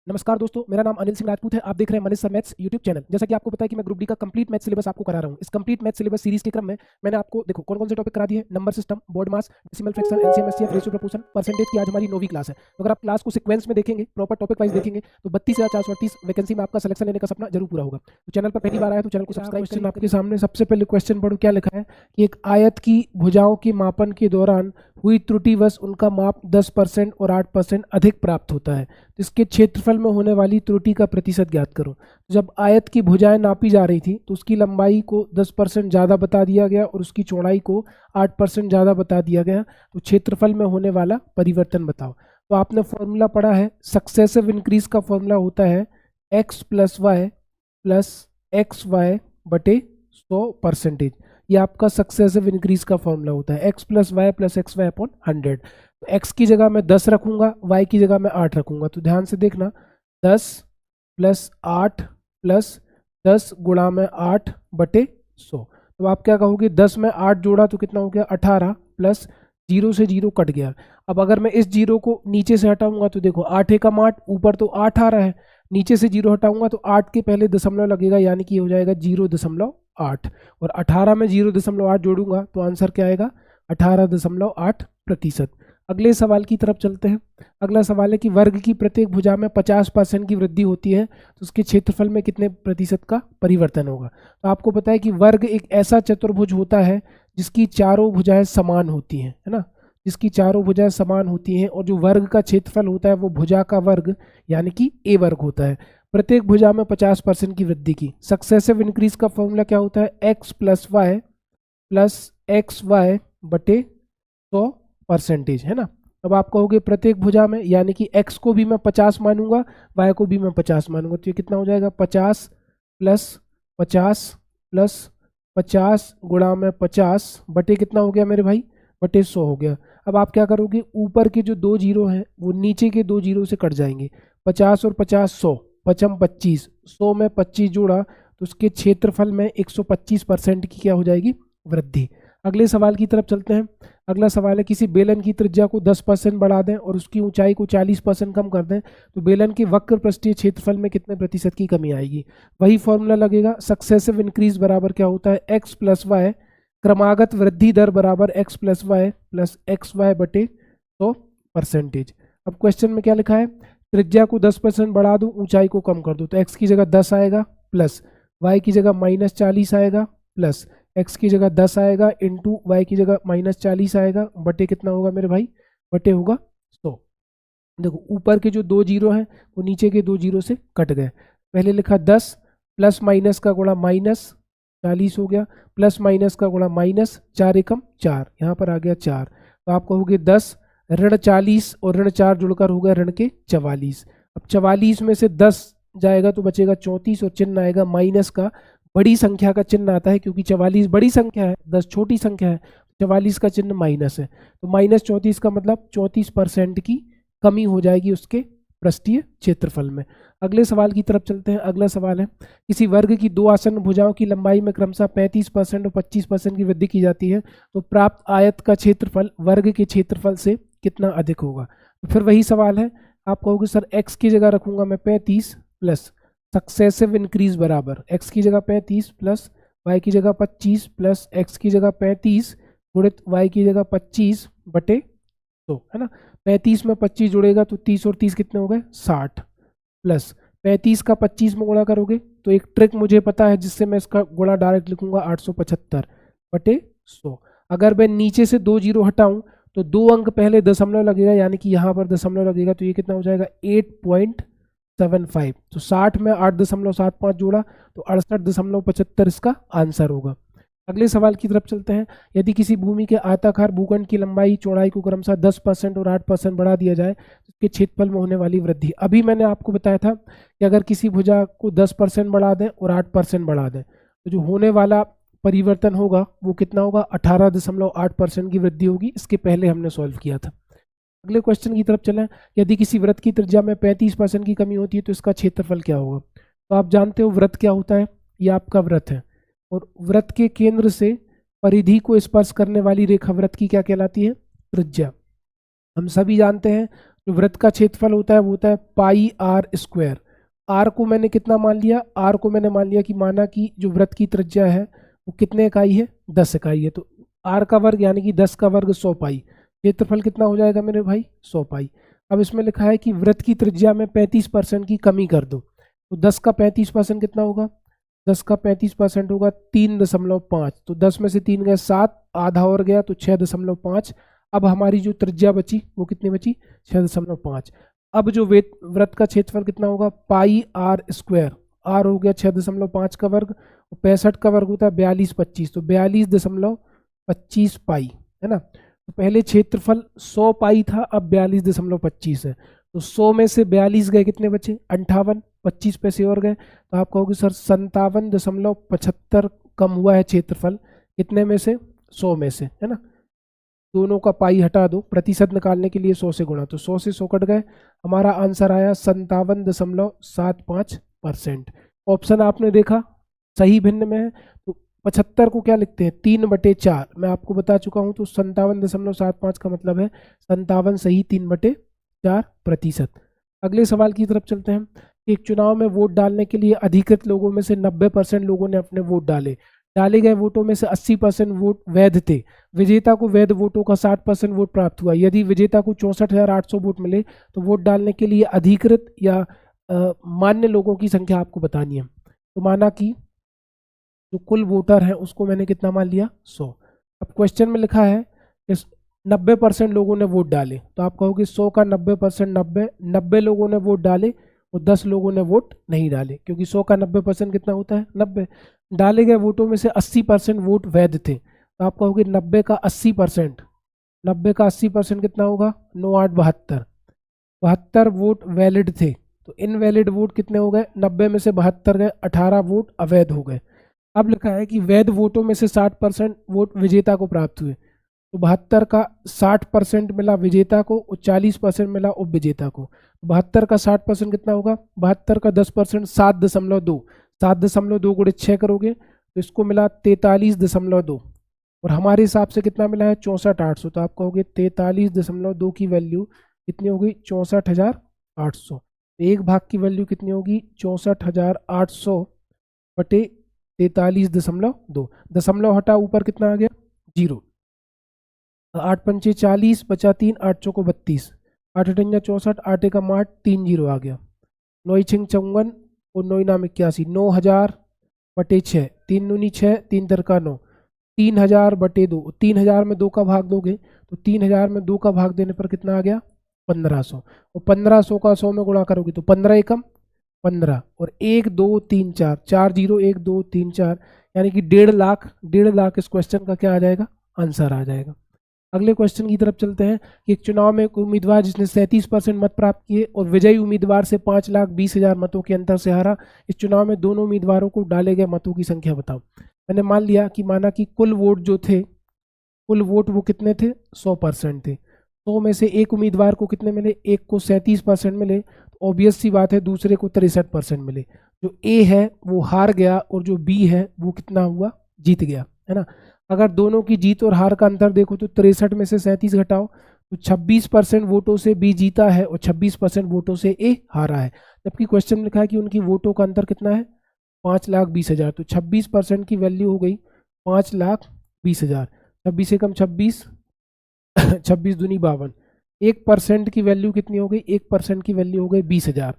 नमस्कार दोस्तों, मेरा नाम अनिल सिंह राजपूत है। आप देख रहे हैं Manish sir maths YouTube channel. जैसा कि आपको पता है कि मैं ग्रुप डी का कंप्लीट मैथ सिलेबस आपको करा रहा हूं। इस कंप्लीट मैथ सिलेबस सीरीज के क्रम में मैंने आपको देखो कौन कौन से टॉपिक करा दिए। Number system, BODMAS, decimal fraction, LCM HCF, ratio proportion, percentage की आज हमारी 9वीं क्लास है। तो अगर आप क्लास को सीक्वेंस में देखेंगे, प्रॉपर टॉपिक वाइज देखेंगे तो 32,438 वैकेंसी में आपका सिलेक्शन लेने का सपना जरूर पूरा होगा। तो चैनल पर पहली बार आया तो चैनल को सब्सक्राइब करें। आपके सामने सबसे पहले क्वेश्चन पढ़ो, क्या लिखा है कि एक आयत की भुजाओं के मापन के दौरान हुई त्रुटिवश उनका माप 10% और 8% अधिक प्राप्त होता है। तो इसके क्षेत्रफल में होने वाली त्रुटि का प्रतिशत ज्ञात करो। तो जब आयत की भुजाएं नापी जा रही थी तो उसकी लंबाई को 10% ज़्यादा बता दिया गया और उसकी चौड़ाई को 8% ज़्यादा बता दिया गया। तो क्षेत्रफल में होने वाला परिवर्तन बताओ। तो आपने फॉर्मूला पढ़ा है, सक्सेसिव इंक्रीज का फॉर्मूला होता है x plus y plus x y बटे 100%। ये आपका सक्सेसिव इंक्रीज का फॉर्मूला होता है, x plus y plus x y upon 100। तो x की जगह मैं 10 रखूंगा, y की जगह मैं 8 रखूंगा। तो ध्यान से देखना, 10 प्लस 8 प्लस 10 गुणा में 8 बटे 100। तो आप क्या कहोगे, 10 में 8 जोड़ा तो कितना हो गया 18 प्लस 0 से 0 कट गया। अब अगर मैं इस 0 को नीचे से हटाऊंगा तो देखो 8 एकम 8, ऊपर तो 8 आ रहा है, नीचे से 0 हटाऊंगा तो 8 के पहले दशमलव लगेगा, यानी कि हो जाएगा 0.8। और 18 में 0.8 जोड़ूंगा तो आंसर क्या आएगा 18.8%। अगले सवाल की तरफ चलते हैं। अगला सवाल है कि वर्ग की प्रत्येक भुजा में 50% की वृद्धि होती है तो उसके क्षेत्रफल में कितने प्रतिशत का परिवर्तन होगा। तो आपको पता है कि वर्ग एक ऐसा चतुर्भुज होता है जिसकी चारों भुजाएं समान होती हैं, है ना, जिसकी चारों भुजाएं समान होती हैं, और जो वर्ग का क्षेत्रफल होता है वो भुजा का वर्ग यानी कि ए वर्ग होता है। प्रत्येक भुजा में 50% की वृद्धि की। सक्सेसिव इंक्रीज का फॉर्मूला क्या होता है, एक्स प्लस वाई बटे 100%, है ना। अब आप कहोगे प्रत्येक भुजा में, यानी कि x को भी मैं 50 मानूंगा, y को भी मैं 50 मानूंगा, तो ये कितना हो जाएगा 50 प्लस 50 प्लस 50 गुणा में 50 बटे कितना हो गया मेरे भाई, बटे 100 हो गया। अब आप क्या करोगे, ऊपर के जो दो जीरो हैं वो नीचे के दो जीरो से कट जाएंगे। 50 और 50 100, पचम 25, 100 में 25 जोड़ा तो उसके क्षेत्रफल में 125% की क्या हो जाएगी, वृद्धि। अगले सवाल की तरफ चलते हैं। अगला सवाल है किसी बेलन की त्रिज्या को 10% बढ़ा दें और उसकी ऊंचाई को 40% कम कर दें तो बेलन के वक्र पृष्ठीय क्षेत्रफल में कितने प्रतिशत की कमी आएगी। वही फॉर्मूला लगेगा, सक्सेसिव इंक्रीज बराबर क्या होता है, एक्स प्लस वाई, क्रमागत वृद्धि दर बराबर x plus y plus x y बटे 100%। अब क्वेश्चन में क्या लिखा है, त्रिज्या को 10% बढ़ा दो, ऊंचाई को कम कर दो, तो एक्स की जगह 10 आएगा प्लस वाई की जगह -40 आएगा प्लस x की जगह 10 आएगा इंटू वाई की जगह -40 आएगा बटे कितना होगा मेरे भाई, बटे होगा 100। देखो ऊपर के जो दो जीरो हैं वो नीचे के दो जीरो से कट गए। पहले लिखा 10 प्लस माइनस का गुणा -40 हो गया, प्लस माइनस का गुणा माइनस, 4 एकम 4, यहाँ पर आ गया 4। तो आप कहोगे 10 ऋण 40 और ऋण 4 जुड़कर हो गया ऋण के 44। अब 44 में से 10 जाएगा तो बचेगा 34 और चिन्ह आएगा माइनस का, बड़ी संख्या का चिन्ह आता है, क्योंकि 44 बड़ी संख्या है, 10 छोटी संख्या है, 44 का चिन्ह माइनस है। तो -34 का मतलब 34% की कमी हो जाएगी उसके पृष्ठीय क्षेत्रफल में। अगले सवाल की तरफ चलते हैं। अगला सवाल है किसी वर्ग की दो आसन्न भुजाओं की लंबाई में क्रमशः 35% और 25% की वृद्धि की जाती है तो प्राप्त आयत का क्षेत्रफल वर्ग के क्षेत्रफल से कितना अधिक होगा। तो फिर वही सवाल है, आप कहोगे सर x की जगह रखूंगा मैं 35 प्लस सक्सेसिव इंक्रीज बराबर x की जगह 35 प्लस y की जगह 25 प्लस x की जगह 35 गुणित y की जगह 25 बटे 100, है ना। 35 में 25 जुड़ेगा तो 30 और 30 कितने हो गए 60 प्लस 35 का 25 में गुणा करोगे तो एक ट्रिक मुझे पता है जिससे मैं इसका गुणा डायरेक्ट लिखूंगा 875 बटे 100। अगर मैं नीचे से दो जीरो हटाऊं तो दो अंक पहले दशमलव लगेगा, यानी कि यहाँ पर दशमलव लगेगा, तो ये कितना हो जाएगा 8.75। तो 60 में 8.75 जोड़ा तो 68.75 इसका आंसर होगा। अगले सवाल की तरफ चलते हैं। यदि किसी भूमि के आयताकार भूखंड की लंबाई चौड़ाई को क्रमशः 10% और 8% बढ़ा दिया जाए तो इसके क्षेत्रफल में होने वाली वृद्धि। अभी मैंने आपको बताया था कि अगर किसी भुजा को 10% बढ़ा दें और 8% बढ़ा दें तो जो होने वाला परिवर्तन होगा वो कितना होगा, 18.8% की वृद्धि होगी। इसके पहले हमने सॉल्व किया था। अगले क्वेश्चन की तरफ चलें। यदि किसी वृत्त की त्रिज्या में 35% की कमी होती है तो इसका क्षेत्रफल क्या होगा। तो आप जानते हो वृत्त क्या होता है, ये आपका वृत्त है और वृत्त के केंद्र से परिधि को स्पर्श करने वाली रेखा वृत्त की क्या कहलाती है, त्रिज्या। हम सभी जानते हैं जो वृत्त का क्षेत्रफल होता है वो होता है पाई आर स्क्वायर। आर को मैंने कितना मान लिया, आर को मैंने मान लिया कि माना कि जो वृत्त की त्रिज्या है वो कितने इकाई है, 10 इकाई है, तो आर का वर्ग यानी कि 10 का वर्ग 100 पाई। क्षेत्रफल कितना हो जाएगा मेरे भाई, 100 पाई। अब इसमें लिखा है कि वृत्त की त्रिज्या में 35% की कमी कर दो, तो 10 का 35% कितना होगा, 10 का 35% होगा 3.5। तो 10 में से 3 गए 7, आधा और गया तो 6.5। अब हमारी जो त्रिज्या बची वो कितनी बची, 6.5। अब जो वृत्त का क्षेत्रफल कितना होगा, पाई आर स्क्वायर, आर हो गया 6.5 का वर्ग, 65 का वर्ग होता है 42 25, तो 42.25 पाई है ना। तो पहले क्षेत्रफल 100 पाई था, अब 42.25 है, तो 100 में से 42 गए कितने बचे, 58, 25 पैसे और गए, तो आप कहोगे सर 57.75 कम हुआ है क्षेत्रफल, कितने में से, 100 में से, है ना। दोनों का पाई हटा दो, प्रतिशत निकालने के लिए 100 से गुणा, तो 100 से 100 कट गए, हमारा आंसर आया 57.75%। ऑप्शन आपने देखा सही भिन्न में है, तो 75 को क्या लिखते हैं, 3/4, मैं आपको बता चुका हूं, तो 57.75 का मतलब है 57 सही 3/4%। अगले सवाल की तरफ चलते हैं। एक चुनाव में वोट डालने के लिए अधिकृत लोगों में से 90% लोगों ने अपने वोट डाले, डाले गए वोटों में से 80% वोट वैध थे, विजेता को वैध वोटों का 60% वोट प्राप्त हुआ। यदि विजेता को 64,800 वोट मिले तो वोट डालने के लिए अधिकृत या मान्य लोगों की संख्या आपको बतानी है। तो माना कि जो कुल वोटर है उसको मैंने कितना मान लिया, 100। अब क्वेश्चन में लिखा है कि 90% लोगों ने वोट डाले, तो आप कहोगे 100 का 90%, 90 लोगों ने वोट डाले और 10 लोगों ने वोट नहीं डाले, क्योंकि 100 का 90% कितना होता है, 90। डाले गए वोटों में से 80% वोट वैध थे, तो आप कहोगे 90 का 80%, 90 का 80% कितना होगा, 9 8 72, 72 वोट वैलिड थे, तो इनवैलिड वोट कितने हो गए, 90 में से 72 गए, 18 वोट अवैध हो गए। अब लिखा है कि वैध वोटों में से 60% वोट विजेता को प्राप्त हुए, तो 72 का 60% मिला विजेता को और 40% मिला उपविजेता को। 72 का 60% कितना होगा, 72 का 10% 7.2, 7.2 गुणे 6 करोगे तो इसको मिला 43.2, और हमारे हिसाब से कितना मिला है, 64,800, तो आप कहोगे 43.2 की वैल्यू कितनी होगी, 64,800। एक भाग की वैल्यू कितनी होगी, 64,800 बटे 43.2, दशमलव हटा ऊपर कितना आ गया, 0। 8 पंचे 40 बचा 3, 8 चौको 32, 8 अठंजा 64, 8 का 8, 3 0 आ गया, 9 छिंग 54 और 9 नाम 81, 9,000 बटे 6, 3 दूनी 6, 3 तिरका 9, 3,000 बटे 2, 3,000 में 2 का भाग दोगे तो 3,000 में 2 का भाग देने पर कितना आ गया, 1,500, और 1,500 का 100 में गुणा करोगे तो 15 एकम 15, और 1 2 3 4, 4 0 1 2 3 4, यानी कि 1.5 लाख इस क्वेश्चन का क्या आ जाएगा, आंसर आ जाएगा। अगले क्वेश्चन की तरफ चलते हैं कि एक चुनाव में एक उम्मीदवार जिसने 37% मत प्राप्त किए और विजयी उम्मीदवार से 5,20,000 मतों के अंतर से हारा, इस चुनाव में दोनों उम्मीदवारों को डाले गए मतों की संख्या बताओ। मैंने मान लिया कि माना कि कुल वोट जो थे, कुल वोट वो कितने थे, 100% थे। 100 में से एक उम्मीदवार को कितने मिले, एक को 37% मिले, तो ऑब्वियस सी बात है दूसरे को 63% मिले। जो ए है वो हार गया और जो बी है वो कितना हुआ, जीत गया, है ना। अगर दोनों की जीत और हार का अंतर देखो तो 63 में से 37 घटाओ तो 26% वोटों से बी जीता है और 26% वोटों से ए हारा है। जबकि क्वेश्चन में लिखा है कि उनकी वोटों का अंतर कितना है, 5,20,000, तो 26% की वैल्यू हो गई 5,20,000, 26 एकम 26, 26 दूनी 52, 1% की वैल्यू कितनी हो गई, 1% की वैल्यू हो गई 20,000।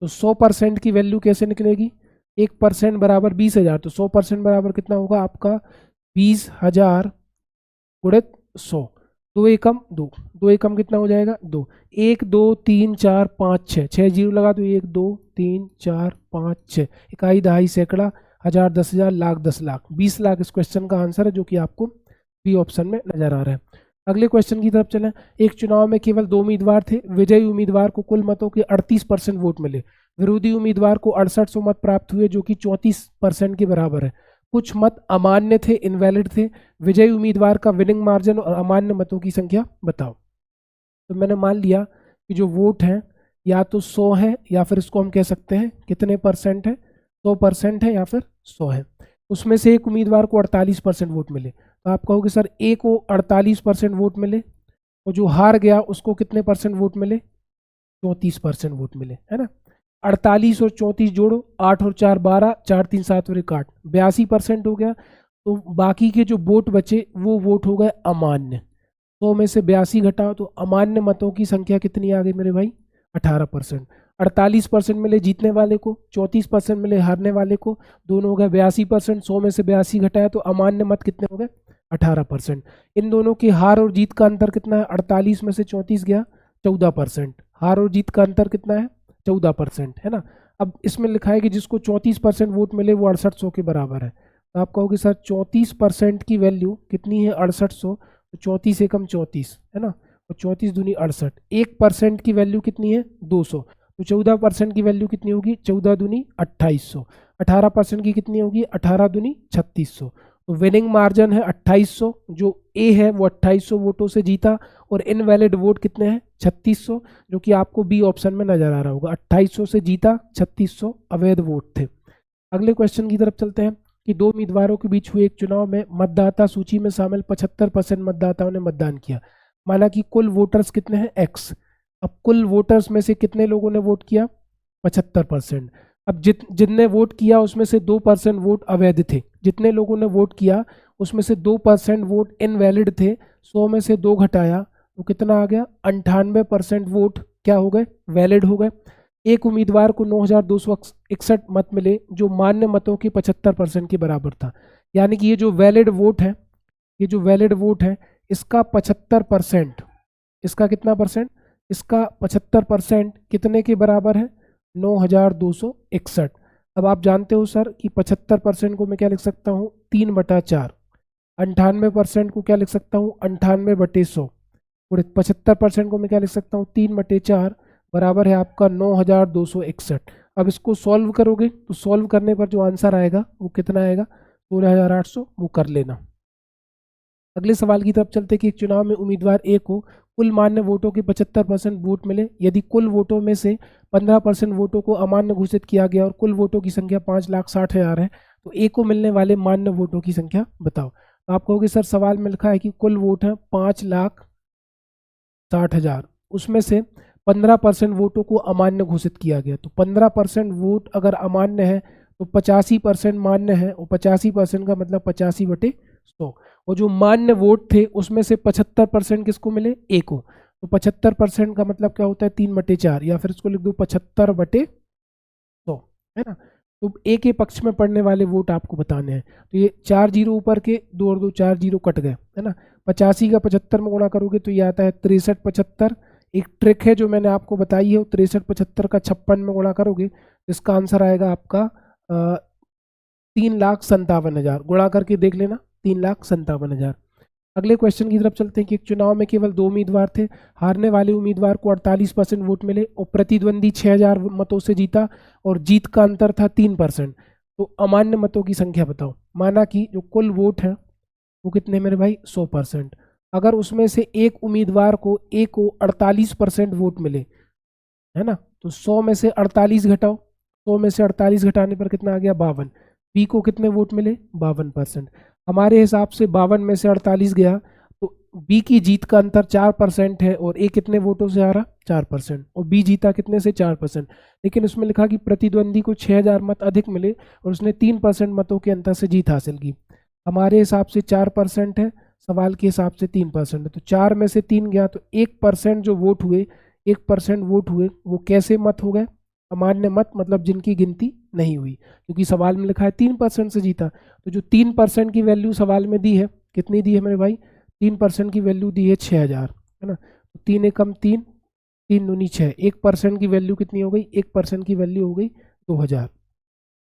तो 100% की वैल्यू कैसे निकलेगी, 1% बराबर 20,000, तो 100% बराबर कितना होगा आपका 20,000 गुणित 100, 2 एकम 2, 2 एकम कितना हो जाएगा 2, 1 2 3 4 5 6, 6 जीरो लगा तो 1 2 3 4 5 6, इकाई दहाई सैकड़ा, हजार 10,000 लाख 10 लाख, 20 लाख इस क्वेश्चन का आंसर है, जो कि आपको बी ऑप्शन में नजर आ रहा है। अगले क्वेश्चन की तरफ चलें। एक चुनाव में केवल 2 उम्मीदवार थे, विजयी उम्मीदवार को कुल मतों के 38% वोट मिले, विरोधी उम्मीदवार को 6800 मत प्राप्त हुए, जो कि 34% के बराबर है। कुछ मत अमान्य थे, इनवैलिड थे। विजयी उम्मीदवार का विनिंग मार्जिन और अमान्य मतों की संख्या बताओ। तो मैंने मान लिया कि जो वोट है या तो 100 है या फिर इसको हम कह सकते हैं कितने परसेंट है, 100% है या फिर 100 है। उसमें से एक उम्मीदवार को 48% वोट मिले, तो आप कहोगे सर ए को 48% वोट मिले और जो हार गया उसको कितने परसेंट वोट मिले, 34% वोट मिले, है ना। 48 और 34 जोड़ो, 8 और 4 12, 4 3 7 और 1 8, 82% हो गया। तो बाकी के जो वोट बचे वो वोट हो गए अमान्य। 100 में से 82 घटाओ तो अमान्य मतों की संख्या कितनी आ गई मेरे भाई, 18%। 48% मिले जीतने वाले को, 34% मिले हारने वाले को, दोनों हो गए 82%। 100 में से 82 घटाया तो अमान्य मत कितने हो गए, 18%। इन दोनों के हार और जीत का अंतर कितना है, 48 में से 34 गया, 14%। हार और जीत का अंतर कितना है, 14%, है ना। अब इसमें लिखा है कि जिसको 34% वोट मिले वो 6800 के बराबर है। तो आप कहोगे सर 34% की वैल्यू कितनी है, 6800, तो 34 एकम 34, है ना, और 34 दूनी 68। 1% की वैल्यू कितनी है, 200, तो 14% की वैल्यू कितनी होगी, 14 दूनी 2800। 18% की कितनी होगी, 18 दूनी 3600। तो विनिंग मार्जिन है 2800, जो ए है वो 2800 वोटों से जीता, और इनवैलिड वोट कितने हैं, 3600, जो कि आपको बी ऑप्शन में नजर आ रहा होगा। 2800 से जीता, 3600 अवैध वोट थे। अगले क्वेश्चन की तरफ चलते हैं कि दो उम्मीदवारों के बीच हुए एक चुनाव में मतदाता सूची में शामिल 75% मतदाताओं ने मतदान किया। माना कि कुल वोटर्स कितने हैं, एक्स। अब कुल वोटर्स में से कितने लोगों ने वोट किया, 75%। अब जितने वोट किया उसमें से 2% वोट अवैध थे। जितने लोगों ने वोट किया उसमें से 2% वोट इनवैलिड थे। 100 में से 2 घटाया तो कितना आ गया, 98% वोट क्या हो गए, वैलिड हो गए। एक उम्मीदवार को 9261 मत मिले, जो मान्य मतों के 75% के बराबर था। यानी कि ये जो वैलिड वोट है, ये जो वैलिड वोट है इसका 75%, इसका कितना परसेंट, इसका 75% कितने के बराबर है, 9261। अब आप जानते हो सर कि 75% को मैं क्या लिख सकता हूँ, 3/4। 98% को क्या लिख सकता हूँ, 98/100। और 75% को मैं क्या लिख सकता हूँ, 3/4 बराबर है आपका 9261। अब इसको सॉल्व करोगे तो सॉल्व करने पर जो आंसर आएगा वो कितना आएगा, 16800, वो कर लेना। अगले सवाल की तरफ चलते कि एक चुनाव में उम्मीदवार ए को कुल मान्य वोटों के 75% वोट मिले। यदि कुल वोटों में से 15% वोटों को अमान्य घोषित किया गया और कुल वोटों की संख्या 5,60,000 है, तो ए को मिलने वाले मान्य वोटों की संख्या बताओ। तो आप कहोगे सर सवाल में लिखा है कि कुल वोट है 5,60,000, उसमें से 15% वोटों को अमान्य घोषित किया गया। तो 15% वोट अगर अमान्य है तो 85% मान्य है, और 85% का मतलब 85/100। और जो मान्य वोट थे उसमें से 75% किसको मिले, ए को। तो 75% का मतलब क्या होता है, 3/4, या फिर इसको लिख दो 75/100, है ना। तो ए के पक्ष में पड़ने वाले वोट आपको बताने हैं। तो ये 4 जीरो ऊपर के, 2 और 2 4 जीरो कट गए, है ना। 85 का 75 में गुणा करोगे तो ये आता है 6375। एक ट्रिक है जो मैंने आपको बताई है, 6375 का 56 में गुणा करोगे, इसका आंसर आएगा आपका 3,57,000। गुणा करके देख लेना, 3,57,000। अगले क्वेश्चन की तरफ चलते हैं कि एक चुनाव में केवल 2 उम्मीदवार थे। हारने वाले उम्मीदवार को 48% वोट मिले और प्रतिद्वंदी 6,000 मतों से जीता, और जीत का अंतर था 3%। तो अमान्य मतों की संख्या बताओ। माना कि जो कुल वोट है वो कितने मेरे भाई, 100%। अगर उसमें से एक उम्मीदवार को ए को 48% वोट मिले, है ना, तो 100 में से 48 घटाओ, 100 में से 48 घटाने पर कितना आ गया, 52। बी को कितने वोट मिले, 52%। हमारे हिसाब से 52 में से 48 गया तो बी की जीत का अंतर 4% है, और ए कितने वोटों से आ रहा, 4%, और बी जीता कितने से, 4%। लेकिन उसमें लिखा कि प्रतिद्वंदी को 6,000 मत अधिक मिले और उसने 3% मतों के अंतर से जीत हासिल की। हमारे हिसाब से 4% है, सवाल के हिसाब से 3% है। तो 4 में से 3 गया तो 1% जो वोट हुए, 1% वोट हुए वो कैसे मत हो गए, अमान्य मत, मतलब जिनकी गिनती नहीं हुई, क्योंकि सवाल में लिखा है 3% से जीता। तो जो 3% की वैल्यू सवाल में दी है, कितनी दी है मेरे भाई, 3% की वैल्यू दी है 6,000, है ना। तो 3 एकम 3, 3 दूनी 6, 1% की वैल्यू कितनी हो गई, 1% की वैल्यू हो गई 2,000।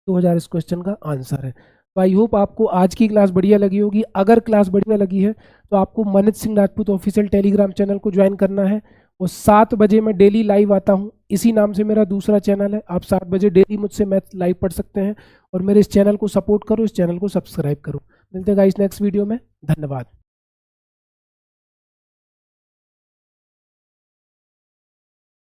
2,000 इस क्वेश्चन का आंसर है। तो आई होप आपको आज की क्लास बढ़िया लगी होगी। अगर क्लास बढ़िया लगी है तो आपको Manish Singh Rajput official Telegram channel को ज्वाइन करना है, और 7 बजे मैं डेली लाइव आता हूँ। इसी नाम से मेरा दूसरा चैनल है, आप 7 बजे डेली मुझसे मैथ लाइव पढ़ सकते हैं। और मेरे इस चैनल को सपोर्ट करो, इस चैनल को सब्सक्राइब करो। मिलते हैं गाइस नेक्स्ट वीडियो में, धन्यवाद।